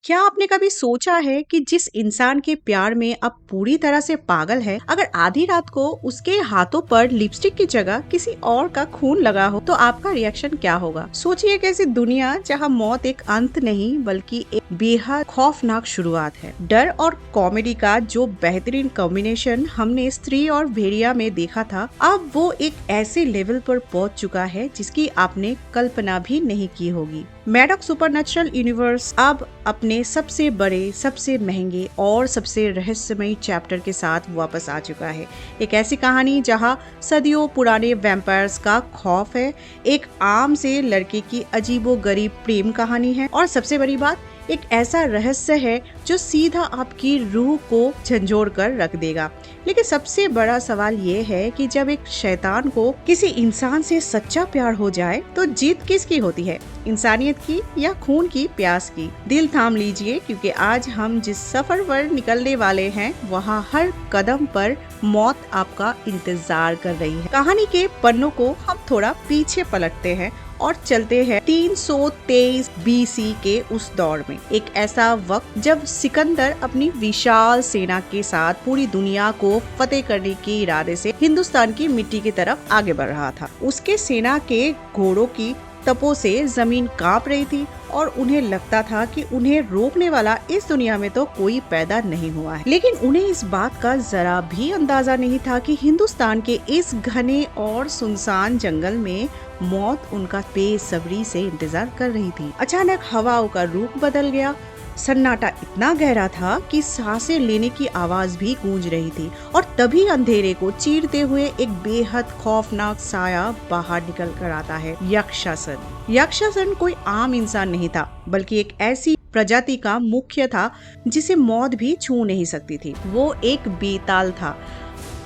क्या आपने कभी सोचा है कि जिस इंसान के प्यार में आप पूरी तरह से पागल है, अगर आधी रात को उसके हाथों पर लिपस्टिक की जगह किसी और का खून लगा हो तो आपका रिएक्शन क्या होगा? सोचिए एक ऐसी दुनिया जहां मौत एक अंत नहीं बल्कि एक बेहद खौफनाक शुरुआत है। डर और कॉमेडी का जो बेहतरीन कॉम्बिनेशन हमने स्त्री और भेड़िया में देखा था, अब वो एक ऐसे लेवल पर पहुंच चुका है जिसकी आपने कल्पना भी नहीं की होगी। मैडॉक सुपरनैचुरल यूनिवर्स अब अपने सबसे बड़े, सबसे महंगे और सबसे रहस्यमयी चैप्टर के साथ वापस आ चुका है। एक ऐसी कहानी जहां सदियों पुराने वैम्पायर्स का खौफ है, एक आम से लड़के की अजीबोगरीब प्रेम कहानी है और सबसे बड़ी बात, एक ऐसा रहस्य है जो सीधा आपकी रूह को झंझोड़ कर रख देगा। लेकिन सबसे बड़ा सवाल ये है कि जब एक शैतान को किसी इंसान से सच्चा प्यार हो जाए तो जीत किसकी होती है, इंसानियत की या खून की प्यास की? दिल थाम लीजिए, क्योंकि आज हम जिस सफर पर निकलने वाले हैं वहाँ हर कदम पर मौत आपका इंतजार कर रही है। कहानी के पन्नों को हम थोड़ा पीछे पलटते हैं और चलते हैं 323 BC के उस दौर में। एक ऐसा वक्त जब सिकंदर अपनी विशाल सेना के साथ पूरी दुनिया को फतेह करने के इरादे से हिंदुस्तान की मिट्टी की तरफ आगे बढ़ रहा था। उसके सेना के घोड़ों की तपो से जमीन कांप रही थी और उन्हें लगता था कि उन्हें रोकने वाला इस दुनिया में तो कोई पैदा नहीं हुआ है। लेकिन उन्हें इस बात का जरा भी अंदाजा नहीं था कि हिंदुस्तान के इस घने और सुनसान जंगल में मौत उनका बेसब्री से इंतजार कर रही थी। अचानक हवाओं का रुख बदल गया। सन्नाटा इतना गहरा था कि सांसें लेने की आवाज भी गूंज रही थी और तभी अंधेरे को चीरते हुए एक बेहद खौफनाक साया बाहर निकल कर आता है। यक्षासन। यक्षासन कोई आम इंसान नहीं था, बल्कि एक ऐसी प्रजाति का मुख्य था जिसे मौत भी छू नहीं सकती थी। वो एक बेताल था।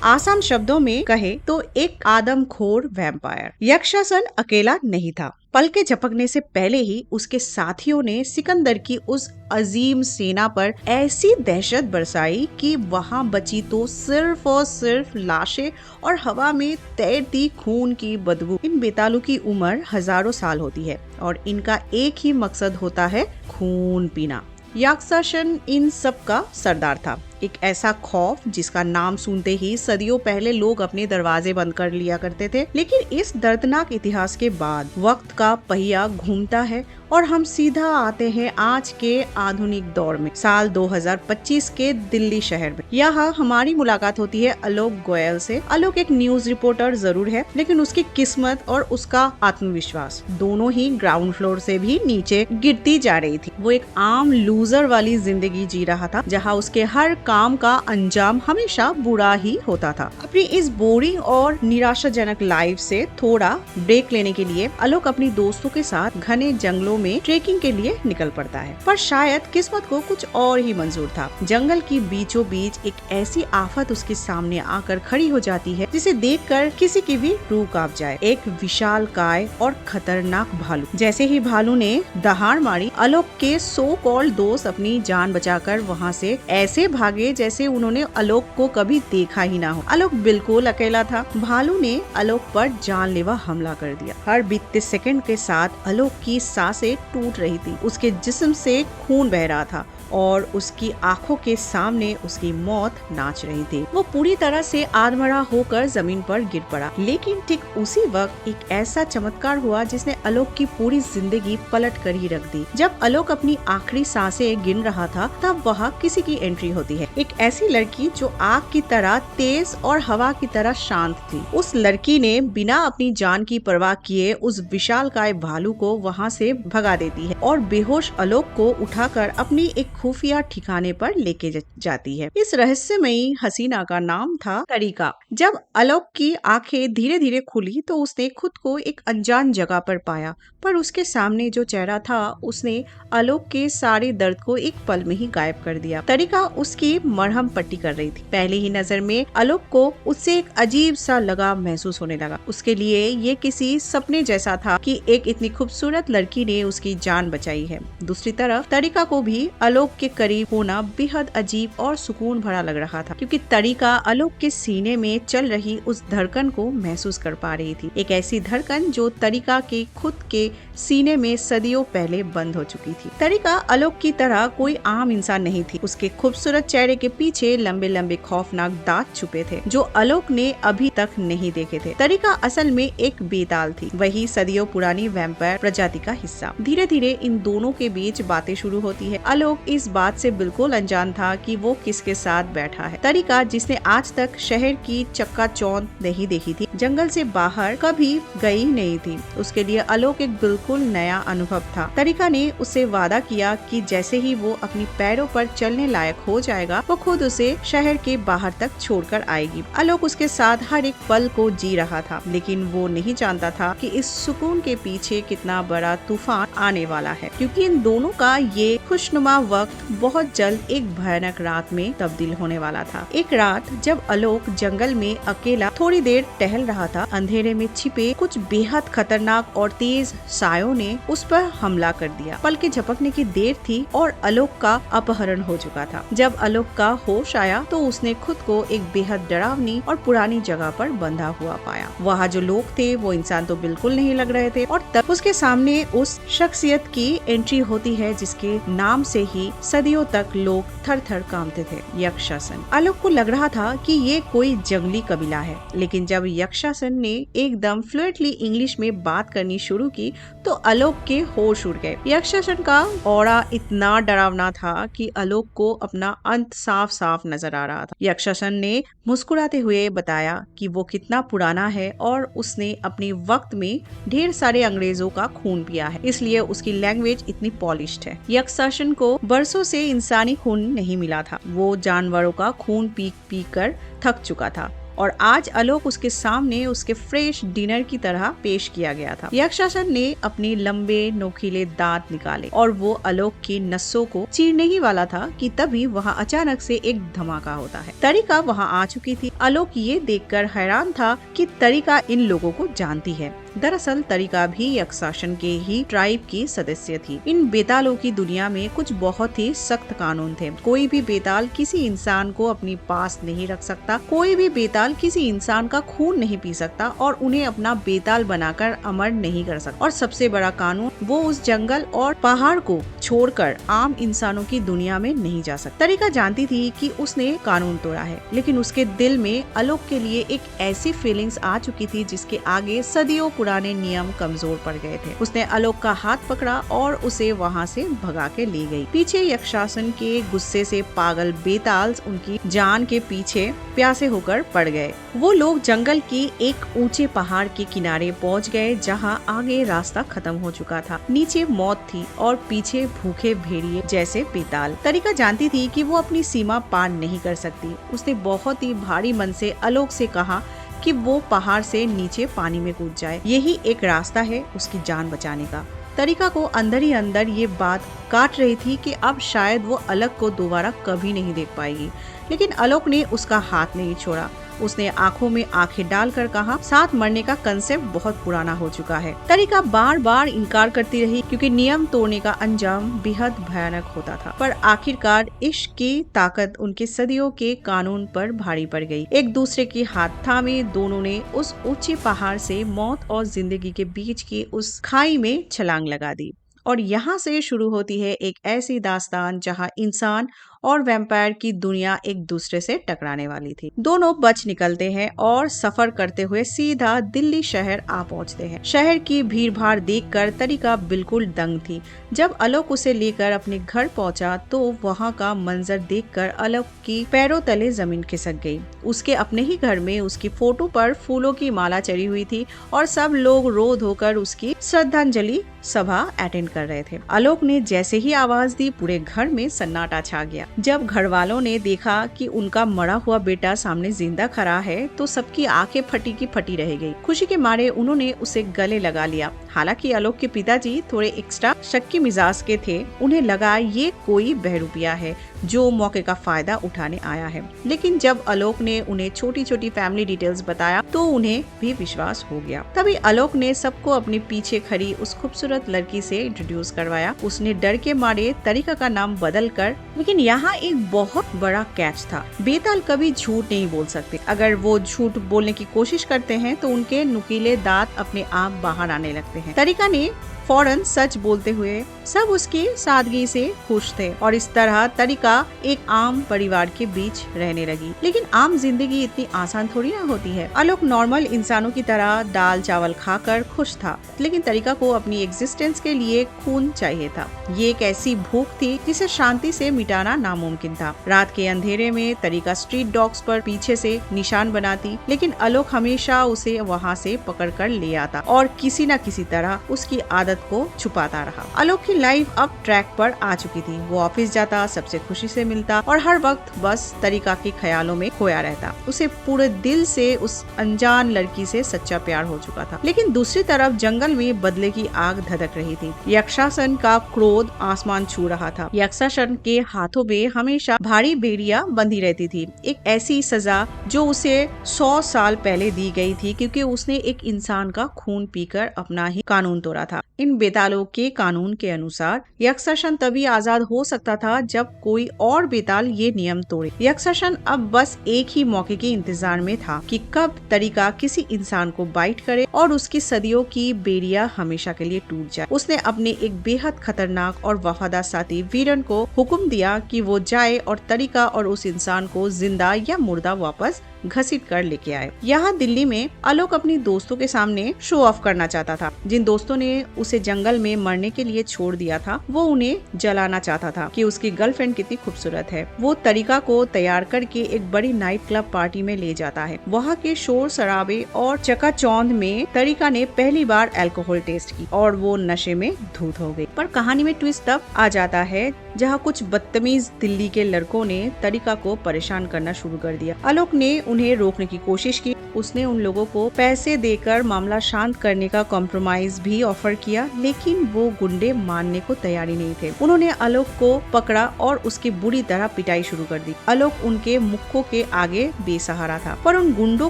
आसान शब्दों में कहे तो एक आदमखोर वैम्पायर। यक्षासन अकेला नहीं था। पल के झपकने से पहले ही उसके साथियों ने सिकंदर की उस अजीम सेना पर ऐसी दहशत बरसाई कि वहां बची तो सिर्फ और सिर्फ लाशें और हवा में तैरती खून की बदबू। इन बेतालों की उम्र हजारों साल होती है और इनका एक ही मकसद होता है, खून पीना। यक्षासन इन सब का सरदार था। एक ऐसा खौफ जिसका नाम सुनते ही सदियों पहले लोग अपने दरवाजे बंद कर लिया करते थे। लेकिन इस दर्दनाक इतिहास के बाद वक्त का पहिया घूमता है और हम सीधा आते हैं आज के आधुनिक दौर में, साल 2025 के दिल्ली शहर में। यहाँ हमारी मुलाकात होती है आलोक गोयल से। आलोक एक न्यूज रिपोर्टर जरूर है, लेकिन उसकी किस्मत और उसका आत्मविश्वास दोनों ही ग्राउंड फ्लोर से भी नीचे गिरती जा रही थी। वो एक आम लूजर वाली जिंदगी जी रहा था, जहाँ उसके हर काम का अंजाम हमेशा बुरा ही होता था। अपनी इस बोरिंग और निराशाजनक लाइफ से थोड़ा ब्रेक लेने के लिए आलोक अपनी दोस्तों के साथ घने जंगलों में ट्रेकिंग के लिए निकल पड़ता है। पर शायद किस्मत को कुछ और ही मंजूर था। जंगल की बीचों बीच एक ऐसी आफत उसके सामने आकर खड़ी हो जाती है जिसे देखकर किसी की भी रूह कांप जाए। एक विशाल काय और खतरनाक भालू। जैसे ही भालू ने दहाड़ मारी, आलोक के सो कॉल्ड दोस्त अपनी जान बचाकर वहाँ से ऐसे भागे जैसे उन्होंने आलोक को कभी देखा ही ना हो। आलोक बिल्कुल अकेला था। भालू ने आलोक पर जानलेवा हमला कर दिया। हर बीतते सेकंड के साथ आलोक की सांसें टूट रही थी। उसके जिस्म से खून बह रहा था और उसकी आंखों के सामने उसकी मौत नाच रही थी। वो पूरी तरह से आधमरा होकर जमीन पर गिर पड़ा। लेकिन ठीक उसी वक्त एक ऐसा चमत्कार हुआ जिसने आलोक की पूरी जिंदगी पलट कर ही रख दी। जब आलोक अपनी आखिरी सांसें गिन रहा था, तब वहाँ किसी की एंट्री होती है। एक ऐसी लड़की जो आग की तरह तेज और हवा की तरह शांत थी। उस लड़की ने बिना अपनी जान की परवाह किए उस विशालकाय भालू को वहाँ से भगा देती है और बेहोश आलोक को उठाकर अपनी एक खुफिया ठिकाने पर लेके जाती है। इस रहस्यमयी हसीना का नाम था तरीका। जब आलोक की आंखें धीरे धीरे खुली तो उसने खुद को एक अनजान जगह पर पाया, पर उसके सामने जो चेहरा था उसने आलोक के सारे दर्द को एक पल में ही गायब कर दिया। तरीका उसकी मरहम पट्टी कर रही थी। पहली ही नजर में आलोक को उससे एक अजीब सा लगाव महसूस होने लगा। उसके लिए ये किसी सपने जैसा था कि एक इतनी खूबसूरत लड़की ने उसकी जान बचाई है। दूसरी तरफ तरीका को भी आलोक आलोक के करीब होना बेहद अजीब और सुकून भरा लग रहा था, क्योंकि तरिका आलोक के सीने में चल रही उस धड़कन को महसूस कर पा रही थी। एक ऐसी धड़कन जो तरिका के खुद के सीने में सदियों पहले बंद हो चुकी थी। तरिका आलोक की तरह कोई आम इंसान नहीं थी। उसके खूबसूरत चेहरे के पीछे लंबे लंबे खौफनाक दांत छुपे थे जो आलोक ने अभी तक नहीं देखे थे। तरिका असल में एक बेताल थी, वही सदियों पुरानी वैम्पायर प्रजाति का हिस्सा। धीरे धीरे इन दोनों के बीच बातें शुरू होती है। आलोक इस बात से बिल्कुल अनजान था कि वो किसके साथ बैठा है। तरिका, जिसने आज तक शहर की चक्काचौंध नहीं देखी थी, जंगल से बाहर कभी गई नहीं थी, उसके लिए आलोक एक बिल्कुल नया अनुभव था। तरिका ने उससे वादा किया कि जैसे ही वो अपनी पैरों पर चलने लायक हो जाएगा, वो खुद उसे शहर के बाहर तक छोड़कर आएगी। आलोक उसके साथ हर एक पल को जी रहा था, लेकिन वो नहीं जानता था कि इस सुकून के पीछे कितना बड़ा तूफान आने वाला है, क्योंकि इन दोनों का ये खुशनुमा वक्त बहुत जल्द एक भयानक रात में तब्दील होने वाला था। एक रात जब आलोक जंगल में अकेला थोड़ी देर टहल रहा था, अंधेरे में छिपे कुछ बेहद खतरनाक और तेज सायों ने उस पर हमला कर दिया। पल के झपकने की देर थी और आलोक का अपहरण हो चुका था। जब आलोक का होश आया तो उसने खुद को एक बेहद डरावनी और पुरानी जगह पर बंधा हुआ पाया। वहाँ जो लोग थे वो इंसान तो बिल्कुल नहीं लग रहे थे, और तब उसके सामने उस शख्सियत की एंट्री होती है जिसके नाम से ही सदियों तक लोग थर थर कांपते थे, यक्षासन। आलोक को लग रहा था कि ये कोई जंगली कबीला है, लेकिन जब यक्षासन ने एकदम फ्लुएंटली इंग्लिश में बात करनी शुरू की तो आलोक के होश उड़ गए। यक्षासन का ऑरा इतना डरावना था कि आलोक को अपना अंत साफ साफ नजर आ रहा था। यक्षासन ने मुस्कुराते हुए बताया कि वो कितना पुराना है और उसने अपने वक्त में ढेर सारे अंग्रेजों का खून पिया है, इसलिए उसकी लैंग्वेज इतनी पॉलिश्ड है। यक्षासन को बरसों से इंसानी खून नहीं मिला था, वो जानवरों का खून पी पी कर थक चुका था, और आज आलोक उसके सामने उसके फ्रेश डिनर की तरह पेश किया गया था। यक्षासन ने अपने लंबे नोकीले दांत निकाले और वो आलोक की नसों को चीरने ही वाला था कि तभी वहाँ अचानक से एक धमाका होता है। तरिका वहाँ आ चुकी थी। आलोक ये देखकर हैरान था कि तरिका इन लोगों को जानती है। दरअसल तरिका भी यक्षासन के ही ट्राइब की सदस्य थी। इन बेतालों की दुनिया में कुछ बहुत ही सख्त कानून थे। कोई भी बेताल किसी इंसान को अपनी पास नहीं रख सकता, कोई भी बेताल किसी इंसान का खून नहीं पी सकता और उन्हें अपना बेताल बनाकर अमर नहीं कर सकता। और सबसे बड़ा कानून, वो उस जंगल और पहाड़ को छोड़कर आम इंसानों की दुनिया में नहीं जा सकता। तरिका जानती थी कि उसने कानून तोड़ा है, लेकिन उसके दिल में आलोक के लिए एक ऐसी फीलिंग्स आ चुकी थी जिसके आगे सदियों पुराने नियम कमजोर पड़ गए थे। उसने आलोक का हाथ पकड़ा और उसे वहाँ से भगा के ले गई। पीछे यक्षासन के गुस्से से पागल बेताल उनकी जान के पीछे प्यासे होकर पड़ गए। वो लोग जंगल की एक ऊंचे पहाड़ के किनारे पहुँच गए, जहाँ आगे रास्ता खत्म हो चुका था। नीचे मौत थी और पीछे भूखे भेड़िए जैसे बेताल। तरिका जानती थी कि वो अपनी सीमा पार नहीं कर सकती। उसने बहुत ही भारी मन से आलोक से कहा कि वो पहाड़ से नीचे पानी में कूद जाए। यही एक रास्ता है उसकी जान बचाने का। तरिका को अंदर ही अंदर ये बात काट रही थी कि अब शायद वो आलोक को दोबारा कभी नहीं देख पाएगी, लेकिन आलोक ने उसका हाथ नहीं छोड़ा। उसने आंखों में आंखें डालकर कहा, साथ मरने का कंसेप्ट बहुत पुराना हो चुका है। तरिका बार बार इनकार करती रही क्योंकि नियम तोड़ने का अंजाम बेहद भयानक होता था, पर आखिरकार इश्क की ताकत उनके सदियों के कानून पर भारी पड़ गई। एक दूसरे के हाथ थामे दोनों ने उस ऊंचे पहाड़ से मौत और जिंदगी के बीच की उस खाई में छलांग लगा दी। और यहाँ से शुरू होती है एक ऐसी दास्तान जहाँ इंसान और वैम्पायर की दुनिया एक दूसरे से टकराने वाली थी। दोनों बच निकलते हैं और सफर करते हुए सीधा दिल्ली शहर आ पहुंचते हैं। शहर की भीड़ भाड़ देखकर तरिका बिल्कुल दंग थी। जब आलोक उसे लेकर अपने घर पहुंचा तो वहां का मंजर देखकर आलोक की पैरों तले जमीन खिसक गई। उसके अपने ही घर में उसकी फोटो पर फूलों की माला चढ़ी हुई थी और सब लोग रो धोकर उसकी श्रद्धांजलि सभा अटेंड कर रहे थे। आलोक ने जैसे ही आवाज दी, पूरे घर में सन्नाटा छा गया। जब घर वालों ने देखा कि उनका मरा हुआ बेटा सामने जिंदा खड़ा है तो सबकी आंखें फटी की फटी रह गई। खुशी के मारे उन्होंने उसे गले लगा लिया। हालांकि आलोक के पिताजी थोड़े एक्स्ट्रा शक्की मिजाज के थे। उन्हें लगा ये कोई बहरूपिया है जो मौके का फायदा उठाने आया है, लेकिन जब आलोक ने उन्हें छोटी छोटी फैमिली डिटेल्स बताया तो उन्हें भी विश्वास हो गया। तभी आलोक ने सबको अपने पीछे खड़ी उस खूबसूरत खूबसूरत लड़की से इंट्रोड्यूस करवाया। उसने डर के मारे तरीका का नाम बदल कर, लेकिन यहाँ एक बहुत बड़ा कैच था। बेताल कभी झूठ नहीं बोल सकते। अगर वो झूठ बोलने की कोशिश करते हैं तो उनके नुकीले दांत अपने आप बाहर आने लगते हैं। तरीका ने फौरन सच बोलते हुए सब उसकी सादगी से खुश थे और इस तरह तरीका एक आम परिवार के बीच रहने लगी। लेकिन आम जिंदगी इतनी आसान थोड़ी ना होती है। आलोक नॉर्मल इंसानों की तरह दाल चावल खाकर खुश था, लेकिन तरीका को अपनी एग्जिस्टेंस के लिए खून चाहिए था। ये एक ऐसी भूख थी जिसे शांति से मिटाना नामुमकिन था। रात के अंधेरे में तरीका स्ट्रीट डॉग्स पर पीछे से निशान बनाती, लेकिन आलोक हमेशा उसे वहाँ से पकड़ कर ले आता और किसी न किसी तरह उसकी आदत को छुपाता रहा। आलोक की लाइफ अब ट्रैक पर आ चुकी थी। वो ऑफिस जाता, सबसे खुशी से मिलता और हर वक्त बस तरीका के ख्यालों में खोया रहता। उसे पूरे दिल से उस अनजान लड़की से सच्चा प्यार हो चुका था। लेकिन दूसरी तरफ जंगल में बदले की आग धधक रही थी। यक्षासन का क्रोध आसमान छू रहा था। यक्षासन के हाथों में हमेशा भारी बेड़ियां बंधी रहती थी, एक ऐसी सजा जो उसे 100 साल पहले दी गई थी, क्योंकि उसने एक इंसान का खून पीकर अपना ही कानून तोड़ा था। इन बेतालों के कानून के अनुसार यक्षासन तभी आजाद हो सकता था जब कोई और बेताल ये नियम तोड़े। यक्षासन अब बस एक ही मौके के इंतजार में था कि कब तरीका किसी इंसान को बाइट करे और उसकी सदियों की बेड़िया हमेशा के लिए टूट जाए। उसने अपने एक बेहद खतरनाक और वफादार साथी वीरन को हुक्म दिया कि वो जाए और तरीका और उस इंसान को जिंदा या मुर्दा वापस घसीट कर लेके आए। यहाँ दिल्ली में आलोक अपनी दोस्तों के सामने शो ऑफ करना चाहता था। जिन दोस्तों ने उसे जंगल में मरने के लिए छोड़ दिया था, वो उन्हें जलाना चाहता था कि उसकी गर्लफ्रेंड कितनी खूबसूरत है। वो तरीका को तैयार करके एक बड़ी नाइट क्लब पार्टी में ले जाता है। वहाँ के शोर शराबे और चकाचौंध में तरीका ने पहली बार अल्कोहल टेस्ट की और वो नशे में धुत हो गई। पर कहानी में ट्विस्ट तब आ जाता है जहाँ कुछ बदतमीज दिल्ली के लड़कों ने तरीका को परेशान करना शुरू कर दिया। आलोक ने उन्हें रोकने की कोशिश की। उसने उन लोगों को पैसे देकर मामला शांत करने का कॉम्प्रोमाइज भी ऑफर किया, लेकिन वो गुंडे मानने को तैयार ही नहीं थे। उन्होंने आलोक को पकड़ा और उसकी बुरी तरह पिटाई शुरू कर दी। आलोक उनके मुक्कों के आगे बेसहारा था, पर उन गुंडों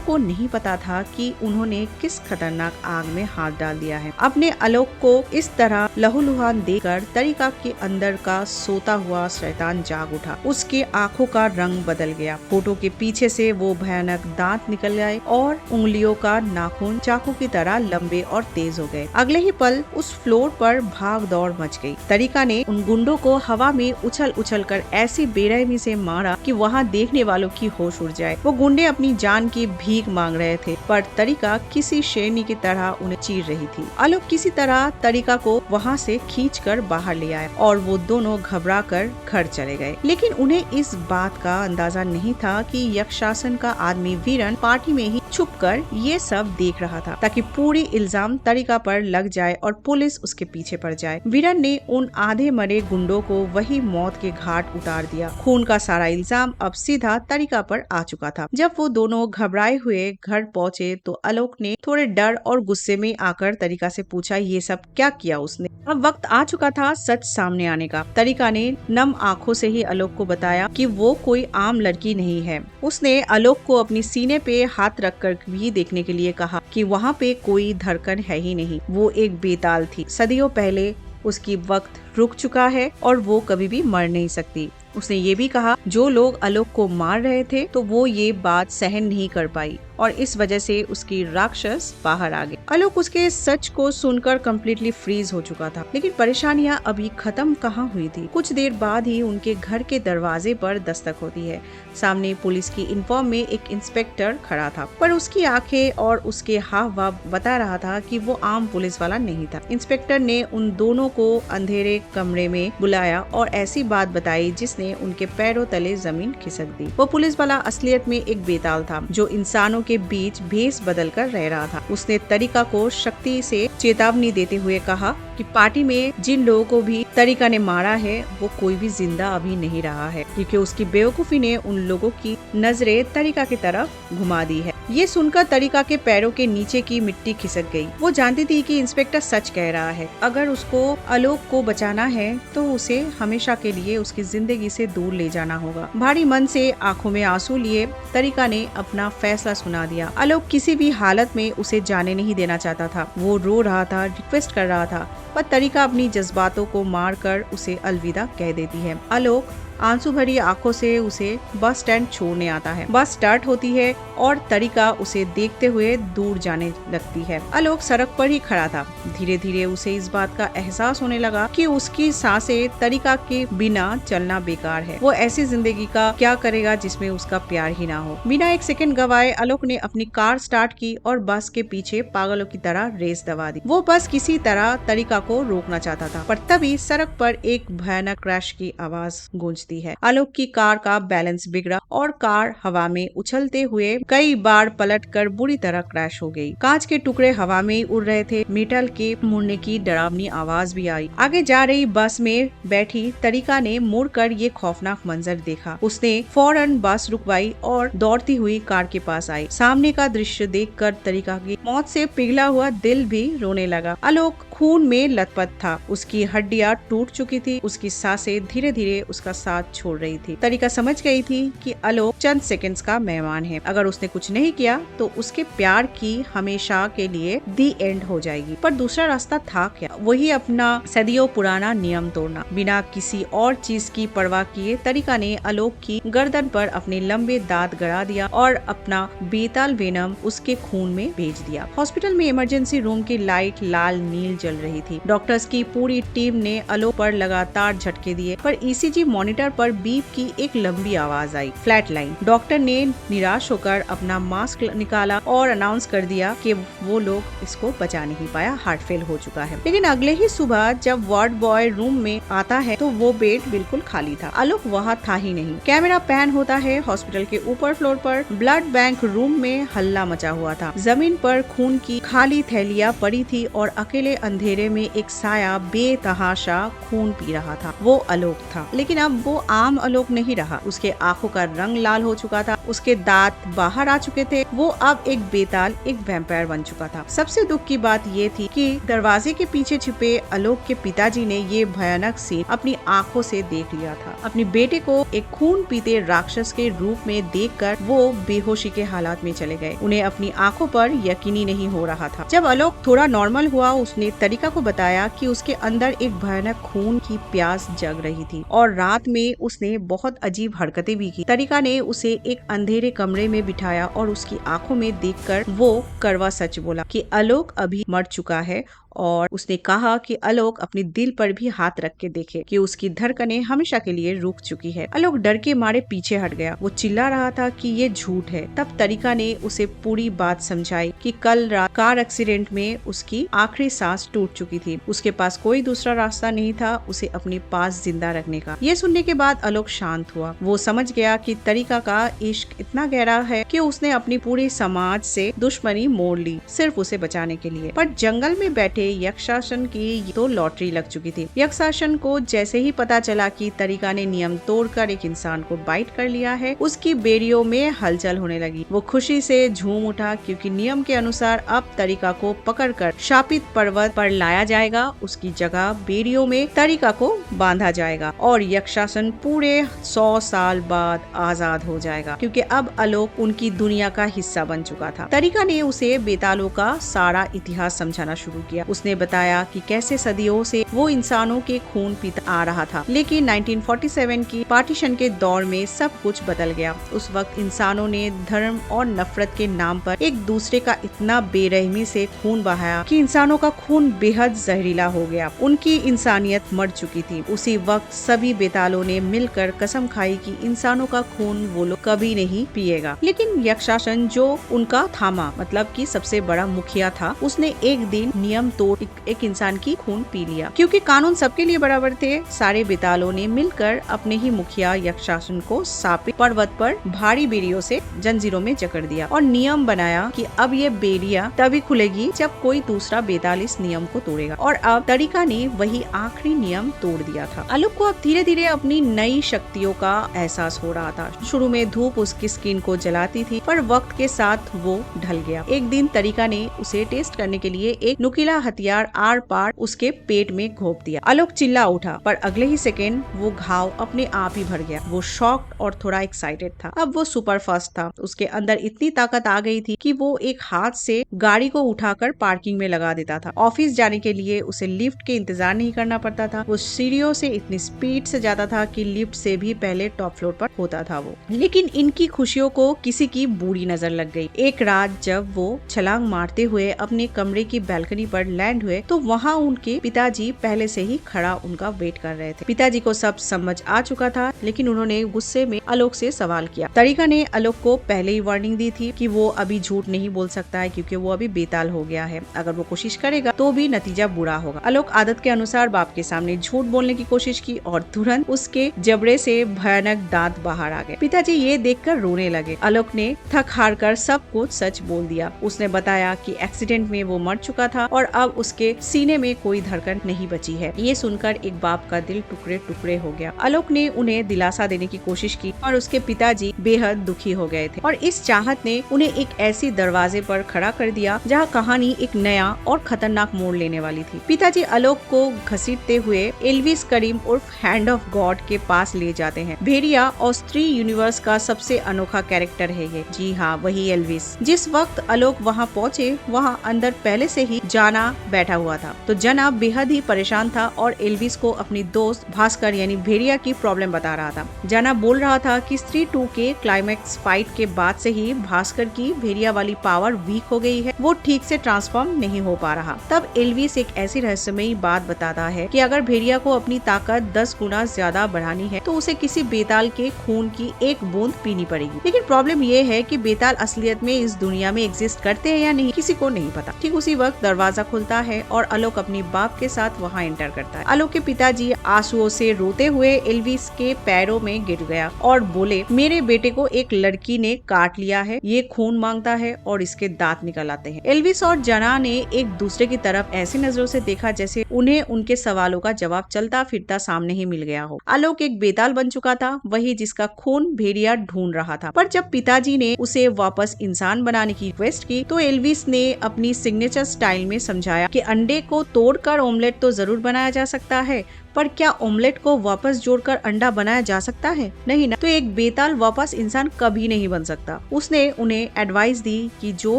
को नहीं पता था कि उन्होंने किस खतरनाक आग में हाथ डाल दिया है। अपने आलोक को इस तरह लहूलुहान देकर तरीका के अंदर का सोता हुआ शैतान जाग उठा। उसके आंखों का रंग बदल गया। फोटो के पीछे से वो भयानक दांत निकल आए और उंगलियों का नाखून चाकू की तरह लंबे और तेज हो गए। अगले ही पल उस फ्लोर पर भाग दौड़ मच गई। तरीका ने उन गुंडों को हवा में उछल उछल कर ऐसी बेरहमी से मारा कि वहाँ देखने वालों की होश उड़ जाए। वो गुंडे अपनी जान की भीख मांग रहे थे, पर तरीका किसी शेरनी की तरह उन्हें चीर रही थी। आलोक किसी तरह तरीका को वहाँ से खींचकर बाहर ले आया और वो दोनों घबरा कर घर चले गए। लेकिन उन्हें इस बात का अंदाजा नहीं था कि यक्षासन का आदमी वीरन पार्टी में ही छुपकर ये सब देख रहा था, ताकि पूरी इल्जाम तरीका पर लग जाए और पुलिस उसके पीछे पड़ जाए। वीरन ने उन आधे मरे गुंडों को वही मौत के घाट उतार दिया। खून का सारा इल्जाम अब सीधा तरीका पर आ चुका था। जब वो दोनों घबराए हुए घर पहुँचे तो आलोक ने थोड़े डर और गुस्से में आकर तरीका से पूछा, ये सब क्या किया उसने? अब वक्त आ चुका था सच सामने आने का। तरीका ने नम आंखों से ही आलोक को बताया कि वो कोई आम लड़की नहीं है। उसने आलोक को अपनी सीने पे हाथ रखकर भी देखने के लिए कहा कि वहाँ पे कोई धड़कन है ही नहीं। वो एक बेताल थी। सदियों पहले उसकी वक्त रुक चुका है और वो कभी भी मर नहीं सकती। उसने ये भी कहा जो लोग आलोक को मार रहे थे तो वो ये बात सहन नहीं कर पाई और इस वजह से उसकी राक्षस बाहर आ गई। आलोक उसके सच को सुनकर कम्प्लीटली फ्रीज हो चुका था, लेकिन परेशानियां अभी खत्म कहाँ हुई थी। कुछ देर बाद ही उनके घर के दरवाजे पर दस्तक होती है। सामने पुलिस की यूनिफॉर्म में एक इंस्पेक्टर खड़ा था, पर उसकी आंखें और उसके हाव भाव बता रहा था कि वो आम पुलिस वाला नहीं था। इंस्पेक्टर ने उन दोनों को अंधेरे कमरे में बुलाया और ऐसी बात बताई जिसने उनके पैरों तले जमीन खिसक दी। वो पुलिस वाला असलियत में एक बेताल था जो इंसानों के बीच भेस बदल कर रह रहा था। उसने तरीका को शक्ति से चेतावनी देते हुए कहा कि पार्टी में जिन लोगों को भी तरीका ने मारा है वो कोई भी जिंदा अभी नहीं रहा है, क्योंकि उसकी बेवकूफी ने उन लोगों की नजरें तरीका की तरफ घुमा दी है। ये सुनकर तरीका के पैरों के नीचे की मिट्टी खिसक गई। वो जानती थी कि इंस्पेक्टर सच कह रहा है। अगर उसको आलोक को बचाना है तो उसे हमेशा के लिए उसकी जिंदगी से दूर ले जाना होगा। भारी मन से आंखों में आंसू लिए तरीका ने अपना फैसला सुना दिया। आलोक किसी भी हालत में उसे जाने नहीं देना चाहता था। वो रो रहा था, रिक्वेस्ट कर रहा था, पर तरीका अपनी जज्बातों को मार कर उसे अलविदा कह देती है। आलोक आंसू भरी आंखों से उसे बस स्टैंड छोड़ने आता है। बस स्टार्ट होती है और तरीका उसे देखते हुए दूर जाने लगती है। आलोक सड़क पर ही खड़ा था। धीरे धीरे उसे इस बात का एहसास होने लगा कि उसकी सांसें तरीका के बिना चलना बेकार है। वो ऐसी जिंदगी का क्या करेगा जिसमें उसका प्यार ही ना हो। बिना एक सेकंड गवाए आलोक ने अपनी कार स्टार्ट की और बस के पीछे पागलों की तरह रेस दबा दी। वो बस किसी तरह तरीका को रोकना चाहता था, पर तभी सड़क पर एक भयानक क्रैश की आवाज गूंजती है। आलोक की कार का बैलेंस बिगड़ा और कार हवा में उछलते हुए कई बार पलटकर बुरी तरह क्रैश हो गई। कांच के टुकड़े हवा में उड़ रहे थे। मेटल के मुड़ने की डरावनी आवाज भी आई। आगे जा रही बस में बैठी तरीका ने मुड़कर ये खौफनाक मंजर देखा। उसने फौरन बस रुकवाई और दौड़ती हुई कार के पास आई। सामने का दृश्य देखकर तरीका की मौत से पिघला हुआ दिल भी रोने लगा। आलोक खून में लथपथ था। उसकी हड्डियां टूट चुकी थी। उसकी सांसें धीरे धीरे उसका साथ छोड़ रही थी। तरीका समझ गई थी कि आलोक चंद सेकंड्स का मेहमान है। अगर उसने कुछ नहीं किया तो उसके प्यार की हमेशा के लिए दी एंड हो जाएगी। पर दूसरा रास्ता था क्या? वही अपना सदियों पुराना नियम तोड़ना। बिना किसी और चीज की परवाह किए तरीका ने आलोक की गर्दन पर अपने लंबे दांत गड़ा दिया और अपना बेताल वेनम उसके खून में भेज दिया। हॉस्पिटल में इमरजेंसी रूम की लाइट लाल नील जल रही थी। डॉक्टर्स की पूरी टीम ने आलोक पर लगातार झटके दिए, पर ईसीजी मॉनिटर पर बीप की एक लंबी आवाज आई, फ्लैट लाइन। डॉक्टर ने निराश होकर अपना मास्क निकाला और अनाउंस कर दिया कि वो लोग इसको बचा नहीं पाया, हार्ट फेल हो चुका है। लेकिन अगले ही सुबह जब वार्ड बॉय रूम में आता है तो वो बेड बिल्कुल खाली था। आलोक वहाँ था ही नहीं। कैमरा पैन होता है हॉस्पिटल के ऊपर फ्लोर पर। ब्लड बैंक रूम में हल्ला मचा हुआ था। जमीन पर खून की खाली थैलियां पड़ी थी और अकेले अंधेरे में एक साया बेतहाशा खून पी रहा था। वो आलोक था, लेकिन अब वो आम आलोक नहीं रहा। उसके आंखों का रंग लाल हो चुका था। उसके दांत बाहर आ चुके थे। वो अब एक बेताल, एक वैम्पायर बन चुका था। सबसे दुख की बात ये थी कि दरवाजे के पीछे छिपे आलोक के पिताजी ने ये भयानक सीन अपनी आंखों से देख लिया था। अपने बेटे को एक खून पीते राक्षस के रूप में देखकर वो बेहोशी के हालात में चले गए। उन्हें अपनी आंखों पर यकीन ही नहीं हो रहा था। जब आलोक थोड़ा नॉर्मल हुआ, उसने तरीका को बताया कि उसके अंदर एक भयानक खून की प्यास जग रही थी और रात में उसने बहुत अजीब हरकतें भी की। तरीका ने उसे एक अंधेरे कमरे में बिठाया और उसकी आंखों में देखकर वो कड़वा सच बोला कि आलोक अभी मर चुका है। और उसने कहा कि आलोक अपने दिल पर भी हाथ रख के देखे कि उसकी धड़कनें हमेशा के लिए रुक चुकी है। आलोक डर के मारे पीछे हट गया। वो चिल्ला रहा था कि ये झूठ है। तब तरीका ने उसे पूरी बात समझाई कि कल रात कार एक्सीडेंट में उसकी आखिरी सांस टूट चुकी थी। उसके पास कोई दूसरा रास्ता नहीं था उसे अपने पास जिंदा रखने का। ये सुनने के बाद आलोक शांत हुआ। वो समझ गया कि तरीका का इश्क इतना गहरा है कि उसने अपनी पूरी समाज से दुश्मनी मोड़ ली सिर्फ उसे बचाने के लिए। पर जंगल में बैठे यक्षासन की तो लॉटरी लग चुकी थी। यक्षासन को जैसे ही पता चला कि तरीका ने नियम तोड़कर एक इंसान को बाइट कर लिया है, उसकी बेड़ियों में हलचल होने लगी। वो खुशी से झूम उठा क्योंकि नियम के अनुसार अब तरीका को पकड़कर शापित पर्वत पर लाया जाएगा। उसकी जगह बेड़ियों में तरीका को बांधा जाएगा और यक्षासन पूरे 100 साल बाद आजाद हो जाएगा, क्योंकि अब आलोक उनकी दुनिया का हिस्सा बन चुका था। तरीका ने उसे बेतालों का सारा इतिहास समझाना शुरू किया। उसने बताया कि कैसे सदियों से वो इंसानों के खून पीता आ रहा था, लेकिन 1947 की पार्टीशन के दौर में सब कुछ बदल गया। उस वक्त इंसानों ने धर्म और नफरत के नाम पर एक दूसरे का इतना बेरहमी से खून बहाया कि इंसानों का खून बेहद जहरीला हो गया। उनकी इंसानियत मर चुकी थी। उसी वक्त सभी बेतालों ने मिलकर कसम खाई कि इंसानों का खून वो लोग कभी नहीं पिएगा। लेकिन यक्षासन जो उनका थामा, मतलब कि सबसे बड़ा मुखिया था, उसने एक दिन नियम तोड़ एक इंसान की खून पी लिया। क्योंकि कानून सबके लिए बराबर थे, सारे बेतालों ने मिलकर अपने ही मुखिया यक्षासन को सापित पर्वत पर भारी बेड़ियों से जंजीरों में जकड़ दिया और नियम बनाया कि अब ये बेड़ियां तभी खुलेगी जब कोई दूसरा बेताल इस नियम को तोड़ेगा। और अब तरीका ने वही आखिरी नियम तोड़ दिया था। आलोक को अब धीरे धीरे अपनी नई शक्तियों का एहसास हो रहा था। शुरू में धूप उसकी स्किन को जलाती थी, पर वक्त के साथ वो ढल गया। एक दिन तरीका ने उसे टेस्ट करने के लिए एक नुकीला हथियार आर पार उसके पेट में घोंप दिया। आलोक चिल्ला उठा, पर अगले ही सेकेंड वो घाव अपने आप ही भर गया। वो शॉक्ड और थोड़ा एक्साइटेड था। अब वो सुपर फास्ट था। उसके अंदर इतनी ताकत आ गई थी कि वो एक हाथ से गाड़ी को उठाकर पार्किंग में लगा देता था। ऑफिस जाने के लिए उसे लिफ्ट के इंतजार नहीं करना पड़ता था। वो सीढ़ियों से इतनी स्पीड से जाता था कि लिफ्ट से भी पहले टॉप फ्लोर पर होता था वो। लेकिन इनकी खुशियों को किसी की बुरी नजर लग गई। एक रात जब वो छलांग मारते हुए अपने कमरे की बालकनी पर लैंड हुए तो वहाँ उनके पिताजी पहले से ही खड़ा उनका वेट कर रहे थे। पिताजी को सब समझ आ चुका था, लेकिन उन्होंने गुस्से में आलोक से सवाल किया। तरीका ने आलोक को पहले ही वार्निंग दी थी कि वो अभी झूठ नहीं बोल सकता है, क्योंकि वो अभी बेताल हो गया है। अगर वो कोशिश करेगा तो भी नतीजा बुरा होगा। आलोक आदत के अनुसार बाप के सामने झूठ बोलने की कोशिश की और तुरंत उसके जबड़े से भयानक दांत बाहर आ गए। पिताजी ये देखकर रोने लगे। आलोक ने थक हार कर सब कुछ सच बोल दिया। उसने बताया कि एक्सीडेंट में वो मर चुका था और अब उसके सीने में कोई धड़कन नहीं बची है। ये सुनकर एक बाप का दिल टुकड़े टुकड़े हो गया। आलोक ने उन्हें दिलासा देने की कोशिश की और उसके पिताजी बेहद दुखी हो गए थे और इस चाहत ने उन्हें एक ऐसी दरवाजे पर खड़ा कर दिया जहाँ कहानी एक नया और खतरनाक मोड़ लेने वाली थी। पिताजी आलोक को घसीटते हुए एल्विस करीम उर्फ हैंड ऑफ गॉड के पास ले जाते हैं। भेड़िया और स्त्री यूनिवर्स का सबसे अनोखा कैरेक्टर है ये। जी हाँ, वही एल्विस। जिस वक्त आलोक वहाँ पहुँचे वहाँ अंदर पहले से ही जाना बैठा हुआ था। तो जना बेहद ही परेशान था और एल्विस को अपनी दोस्त भास्कर यानी भेड़िया की प्रॉब्लम बता रहा था। जना बोल रहा था कि स्त्री 2 के क्लाइमैक्स फाइट के बाद से ही भास्कर की भेड़िया वाली पावर वीक हो गई है, वो ठीक से ट्रांसफॉर्म नहीं हो पा रहा। तब एल्विस एक ऐसी रहस्यमयी बात बताता है कि अगर भेड़िया को अपनी ताकत 10 गुना ज्यादा बढ़ानी है तो उसे किसी बेताल के खून की एक बूंद पीनी पड़ेगी। लेकिन प्रॉब्लम ये है कि बेताल असलियत में इस दुनिया में एग्जिस्ट करते हैं या नहीं, किसी को नहीं पता। ठीक उसी वक्त दरवाजा खुलता है और आलोक अपनी बाप के साथ वहाँ एंटर करता है। आलोक के पिताजी आंसुओं से रोते हुए एल्विस के पैरों में गिर गया और बोले, मेरे बेटे को एक लड़की ने काट लिया है, ये खून मांगता है और इसके दांत निकल आते हैं। एल्विस और जना ने एक दूसरे की तरफ ऐसी नजरों से देखा जैसे उन्हें उनके सवालों का जवाब चलता फिरता सामने ही मिल गया हो। आलोक एक बेताल बन चुका था, वही जिसका खून भेड़िया ढूंढ रहा था। पर जब पिताजी ने उसे वापस इंसान बनाने की रिक्वेस्ट की तो एल्विस ने अपनी सिग्नेचर स्टाइल में समझाया कि अंडे को तोड़कर ऑमलेट तो जरूर बनाया जा सकता है, पर क्या ऑमलेट को वापस जोड़कर अंडा बनाया जा सकता है? नहीं ना। तो एक बेताल वापस इंसान कभी नहीं बन सकता। उसने उन्हें एडवाइस दी कि जो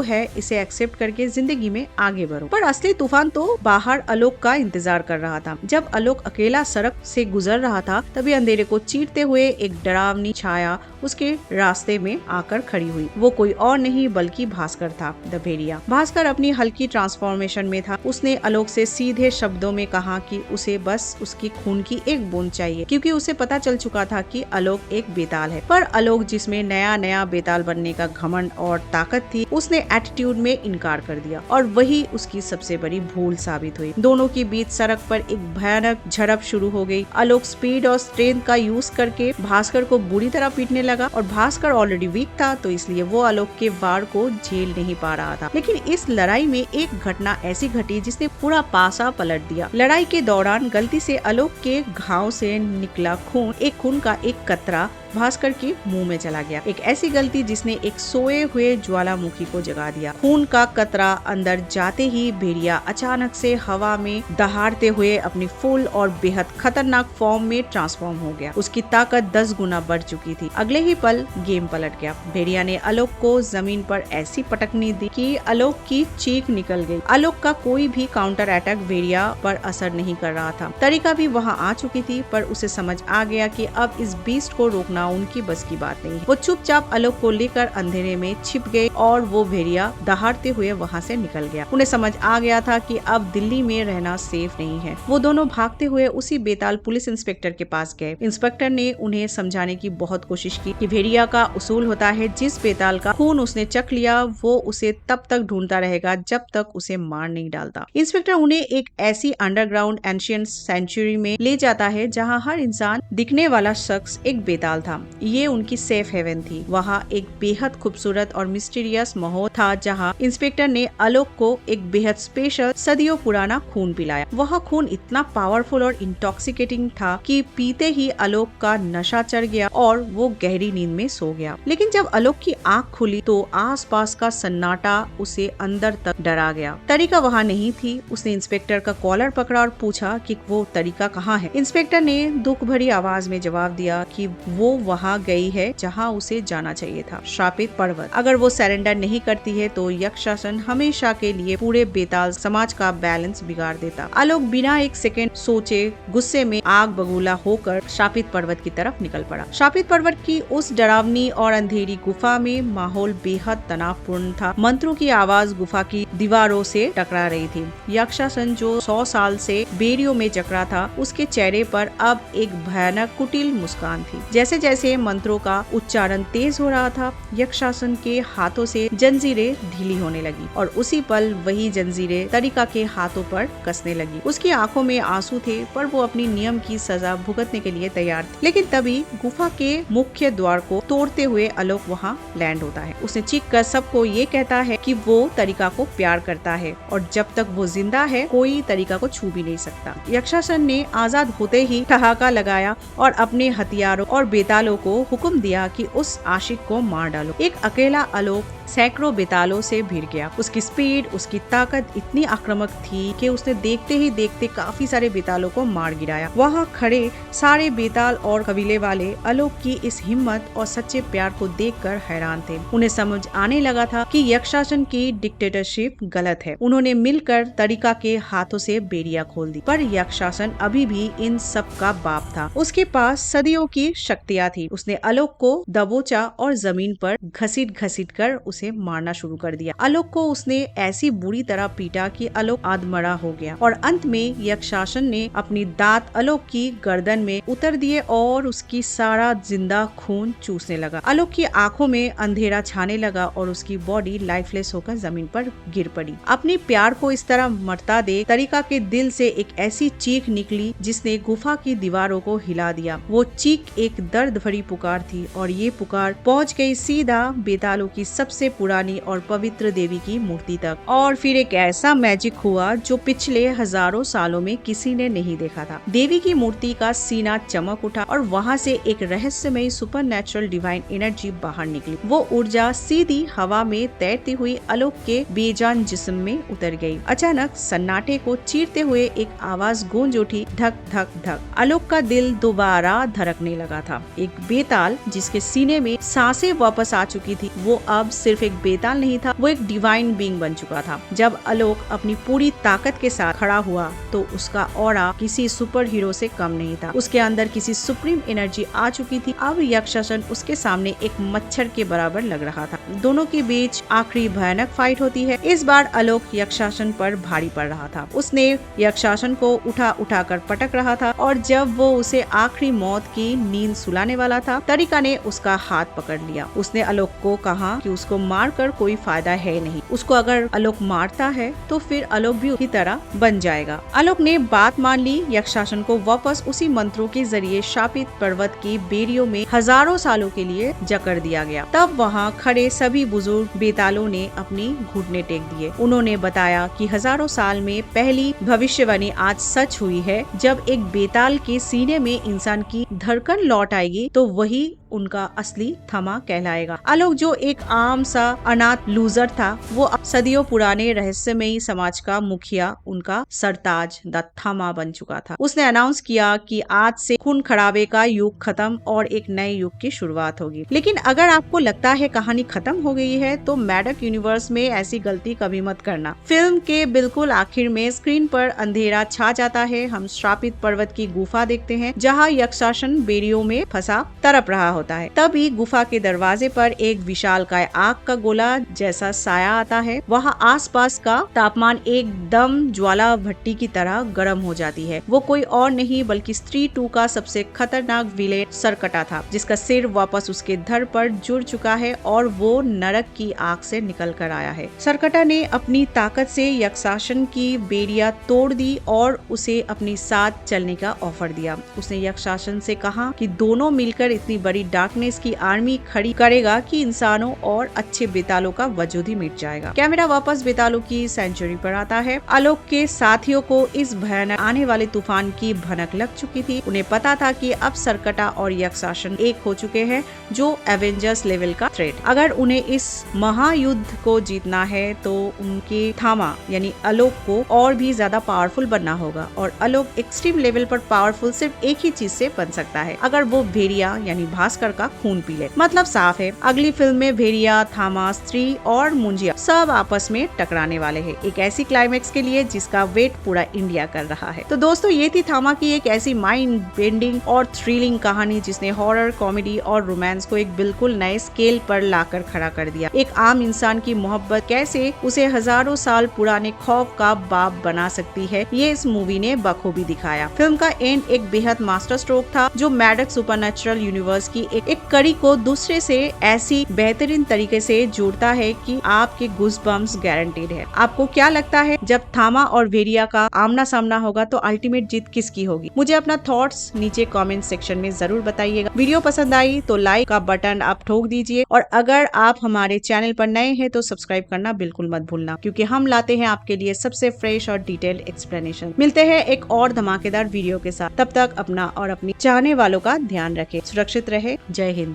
है इसे एक्सेप्ट करके जिंदगी में आगे बढ़ो। पर असली तूफान तो बाहर आलोक का इंतजार कर रहा था। जब आलोक अकेला सड़क से गुजर रहा था तभी अंधेरे को चीरते हुए एक डरावनी छाया उसके रास्ते में आकर खड़ी हुई। वो कोई और नहीं बल्कि भास्कर था, द भेड़िया। भास्कर अपनी हल्की ट्रांसफॉर्मेशन में था। उसने आलोक से सीधे शब्दों में कहा कि उसे बस उसकी खून की एक बूंद चाहिए, क्योंकि उसे पता चल चुका था कि आलोक एक बेताल है। पर आलोक, जिसमें नया नया बेताल बनने का घमंड और ताकत थी, उसने एटीट्यूड में इनकार कर दिया और वही उसकी सबसे बड़ी भूल साबित हुई। दोनों के बीच सड़क पर एक भयानक झड़प शुरू हो गई। आलोक स्पीड और स्ट्रेंथ का यूज करके भास्कर को बुरी तरह पीटने लगा और भास्कर ऑलरेडी वीक था, तो इसलिए वो आलोक के वार को झेल नहीं पा रहा था। लेकिन इस लड़ाई में एक घटना ऐसी घटी जिसने पूरा पासा पलट दिया। लड़ाई के दौरान गलती से आलोक के घाव से निकला खून का एक कतरा भास्कर के मुंह में चला गया। एक ऐसी गलती जिसने एक सोए हुए ज्वालामुखी को जगा दिया। खून का कतरा अंदर जाते ही भेड़िया अचानक से हवा में दहाड़ते हुए अपनी फुल और बेहद खतरनाक फॉर्म में ट्रांसफॉर्म हो गया। उसकी ताकत 10 गुना बढ़ चुकी थी। अगले ही पल गेम पलट गया। भेड़िया ने आलोक को जमीन पर ऐसी पटकनी दी कि आलोक की चीख निकल गई। आलोक का कोई भी काउंटर अटैक भेड़िया पर असर नहीं कर रहा था। तरीका भी वहाँ आ चुकी थी, पर उसे समझ आ गया कि अब इस बीस्ट को रोकना करना उनकी बस की बात नहीं। वो चुपचाप आलोक को लेकर अंधेरे में छिप गए और वो भेड़िया दहाड़ते हुए वहाँ से निकल गया। उन्हें समझ आ गया था कि अब दिल्ली में रहना सेफ नहीं है। वो दोनों भागते हुए उसी बेताल पुलिस इंस्पेक्टर के पास गए। इंस्पेक्टर ने उन्हें समझाने की बहुत कोशिश की कि भेड़िया का उसूल होता है, जिस बेताल का खून उसने चख लिया वो उसे तब तक ढूंढता रहेगा जब तक उसे मार नहीं डालता। इंस्पेक्टर उन्हें एक ऐसी अंडरग्राउंड एंशिएंट सेंचुरी में ले जाता है जहाँ हर इंसान दिखने वाला शख्स एक बेताल था। ये उनकी सेफ हेवन थी। वहाँ एक बेहद खूबसूरत और मिस्टीरियस माहौल था जहाँ इंस्पेक्टर ने आलोक को एक बेहद स्पेशल सदियों पुराना खून पिलाया। वह खून इतना पावरफुल और इंटॉक्सिकेटिंग था कि पीते ही आलोक का नशा चढ़ गया और वो गहरी नींद में सो गया। लेकिन जब आलोक की आंख खुली तो आसपास का सन्नाटा उसे अंदर तक डरा गया। तरीका वहाँ नहीं थी। उसने इंस्पेक्टर का कॉलर पकड़ा और पूछा कि वो तरीका कहाँ है। इंस्पेक्टर ने दुख भरी आवाज में जवाब दिया कि वो वहाँ गई है जहाँ उसे जाना चाहिए था, श्रापित पर्वत। अगर वो सरेंडर नहीं करती है तो यक्षासन हमेशा के लिए पूरे बेताल समाज का बैलेंस बिगाड़ देता। आलोक बिना एक सेकंड सोचे गुस्से में आग बबूला होकर श्रापित पर्वत की तरफ निकल पड़ा। श्रापित पर्वत की उस डरावनी और अंधेरी गुफा में माहौल बेहद तनावपूर्ण था। मंत्रों की आवाज गुफा की दीवारों से टकरा रही थी। यक्षासन जो 100 साल से बेड़ियों में जकड़ा था, उसके चेहरे पर अब एक भयानक कुटिल मुस्कान थी। जैसे जैसे मंत्रों का उच्चारण तेज हो रहा था, यक्षासन के हाथों से जंजीरें ढीली होने लगी और उसी पल वही जंजीरें तरीका के हाथों पर कसने लगी। उसकी आंखों में आंसू थे पर वो अपनी नियम की सजा भुगतने के लिए तैयार थी। लेकिन तभी गुफा के मुख्य द्वार को तोड़ते हुए आलोक वहाँ लैंड होता है। उसने चीख कर सबको ये कहता है कि वो तरीका को प्यार करता है और जब तक वो जिंदा है कोई तरीका को छू भी नहीं सकता। यक्षासन ने आजाद होते ही ठहाका लगाया और अपने हथियारों और बेतालों को हुक्म दिया कि उस आशिक को मार डालो। एक अकेला आलोक सैकड़ों बेतालों से भिड़ गया। उसकी स्पीड, उसकी ताकत इतनी आक्रामक थी कि उसने देखते ही देखते काफी सारे बेतालों को मार गिराया। वहाँ खड़े सारे बेताल और कबीले वाले आलोक की इस हिम्मत और सच्चे प्यार को देखकर हैरान थे। उन्हें समझ आने लगा था कि यक्षासन की डिक्टेटरशिप गलत है। उन्होंने मिलकर तरीका के हाथों से बेड़िया खोल दी। पर यक्षासन अभी भी इन सब का बाप था। उसके पास सदियों की शक्तियाँ थी। उसने आलोक को दबोचा और जमीन पर घसीट घसीट कर उसे मारना शुरू कर दिया। आलोक को उसने ऐसी बुरी तरह पीटा कि आलोक आधमरा हो गया और अंत में यक्षासन ने अपनी दांत आलोक की गर्दन में उतर दिए और उसकी सारा जिंदा खून चूसने लगा। आलोक की आंखों में अंधेरा छाने लगा और उसकी बॉडी लाइफलेस होकर जमीन पर गिर पड़ी। अपने प्यार को इस तरह मरता देख तरीका के दिल से एक ऐसी चीख निकली जिसने गुफा की दीवारों को हिला दिया। वो चीख एक दर्द भरी पुकार थी और ये पुकार पहुंच गई सीधा बेतालों की सबसे पुरानी और पवित्र देवी की मूर्ति तक। और फिर एक ऐसा मैजिक हुआ जो पिछले हजारों सालों में किसी ने नहीं देखा था। देवी की मूर्ति का सीना चमक उठा और वहाँ से एक रहस्यमय सुपरनैचुरल डिवाइन एनर्जी बाहर निकली। वो ऊर्जा सीधी हवा में तैरती हुई आलोक के बेजान जिस्म में उतर गई। अचानक सन्नाटे को चीरते हुए एक आवाज गूंज उठी, धक धक धक। आलोक का दिल दोबारा धड़कने लगा था। एक बेताल जिसके सीने में सांसें वापस आ चुकी थी, वो अब सिर्फ एक बेताल नहीं था, वो एक डिवाइन बीइंग बन चुका था। जब आलोक अपनी पूरी ताकत के साथ खड़ा हुआ तो उसका ऑरा किसी सुपर हीरो से कम नहीं था। उसके अंदर किसी सुप्रीम एनर्जी आ चुकी थी। अब यक्षासन उसके सामने एक मच्छर के बराबर लग रहा था। दोनों के बीच आखिरी भयानक फाइट होती है। इस बार आलोक यक्षासन पर भारी पड़ रहा था। उसने यक्षासन को उठा उठा कर पटक रहा था और जब वो उसे आखिरी मौत की नींद सुलाने वाला था, तरीका ने उसका हाथ पकड़ लिया। उसने आलोक को कहा कि उसको मारकर कोई फायदा है नहीं। उसको अगर आलोक मारता है तो फिर आलोक भी उसी तरह बन जाएगा। आलोक ने बात मान ली। यक्षासन को वापस उसी मंत्रों के जरिए शापित पर्वत की बेड़ियों में हजारों सालों के लिए जकड़ दिया गया। तब वहाँ खड़े सभी बुजुर्ग बेतालों ने अपनी घुटने टेक दिए। उन्होंने बताया कि हजारों साल में पहली भविष्यवाणी आज सच हुई है। जब एक बेताल के सीने में इंसान की धड़कन लौट आएगी तो वही उनका असली थमा कहलाएगा। आलोक जो एक आम सा अनाथ लूजर था, वो सदियों पुराने रहस्यमयी समाज का मुखिया, उनका सरताज द थमा बन चुका था। उसने अनाउंस किया कि आज से खून खराबे का युग खत्म और एक नए युग की शुरुआत होगी। लेकिन अगर आपको लगता है कहानी खत्म हो गई है तो मैडक यूनिवर्स में ऐसी गलती कभी मत करना। फिल्म के बिल्कुल आखिर में स्क्रीन पर अंधेरा छा जाता है। हम श्रापित पर्वत की गुफा देखते हैं जहाँ यक्षासन बेड़ियों में फंसा सा तड़प रहा होता है। तभी गुफा के दरवाजे पर एक विशालकाय आग का गोला जैसा साया आता है। वहाँ आसपास का तापमान एकदम ज्वाला भट्टी की तरह गर्म हो जाती है। वो कोई और नहीं बल्कि स्त्री 2 का सबसे खतरनाक विलेन सरकटा था, जिसका सिर वापस उसके धड़ पर जुड़ चुका है और वो नरक की आग से निकल कर आया है। सरकटा ने अपनी ताकत से यक्षासन की बेड़ियां तोड़ दी और उसे अपनी साथ चलने का ऑफर दिया। उसने यक्षासन से कहा कि दोनों मिलकर इतनी बड़ी डार्कनेस की आर्मी खड़ी करेगा कि इंसानों और अच्छे बेतालों का वजूद ही मिट जाएगा। कैमरा वापस बेतालों की सेंचुरी पर आता है। आलोक के साथियों को इस भयानक आने वाले तूफान की भनक लग चुकी थी। उन्हें पता था कि अब सरकटा और यक्षासन एक हो चुके हैं, जो एवेंजर्स लेवल का थ्रेट। अगर उन्हें इस महायुद्ध को जीतना है तो उनके थामा यानी आलोक को और भी ज्यादा पावरफुल बनना होगा, और आलोक एक्सट्रीम लेवल पर पावरफुल सिर्फ एक ही चीज से बन सकता है, अगर वो भेड़िया यानी भास्कर का खून पी ले। मतलब साफ है, अगली फिल्म में भेड़िया, थामा, स्त्री और मुंजिया सब आपस में टकराने वाले हैं, एक ऐसी क्लाइमेक्स के लिए जिसका वेट पूरा इंडिया कर रहा है। तो दोस्तों, ये थी थामा की एक ऐसी माइंड बेंडिंग और थ्रिलिंग कहानी जिसने हॉरर, कॉमेडी और रोमांस को एक बिल्कुल नए स्केल पर लाकर खड़ा कर दिया। एक आम इंसान की मोहब्बत कैसे उसे हजारों साल पुराने खौफ का बाप बना सकती है, ये इस मूवी ने बखूबी दिखाया। फिल्म का एंड एक बेहद मास्टर स्ट्रोक था, जो मैडक्स सुपरनैचुरल यूनिवर्स की एक कड़ी को दूसरे से ऐसी बेहतरीन तरीके से जोड़ता है कि आपके गूज़बम्प्स गारंटीड है। आपको क्या लगता है, जब थामा और भेड़िया का आमना सामना होगा तो अल्टीमेट जीत किसकी होगी? मुझे अपना थॉट्स नीचे कमेंट सेक्शन में जरूर बताइएगा। वीडियो पसंद आई तो लाइक का बटन आप ठोक दीजिए, और अगर आप हमारे चैनल पर नए हैं तो सब्सक्राइब करना बिल्कुल मत भूलना, क्योंकि हम लाते हैं आपके लिए सबसे फ्रेश और डिटेल्ड एक्सप्लेनेशन। मिलते हैं एक और धमाकेदार वीडियो के साथ, तब तक अपना और अपनी चाहने वालों का ध्यान रखें, सुरक्षित रहे। जय हिंद।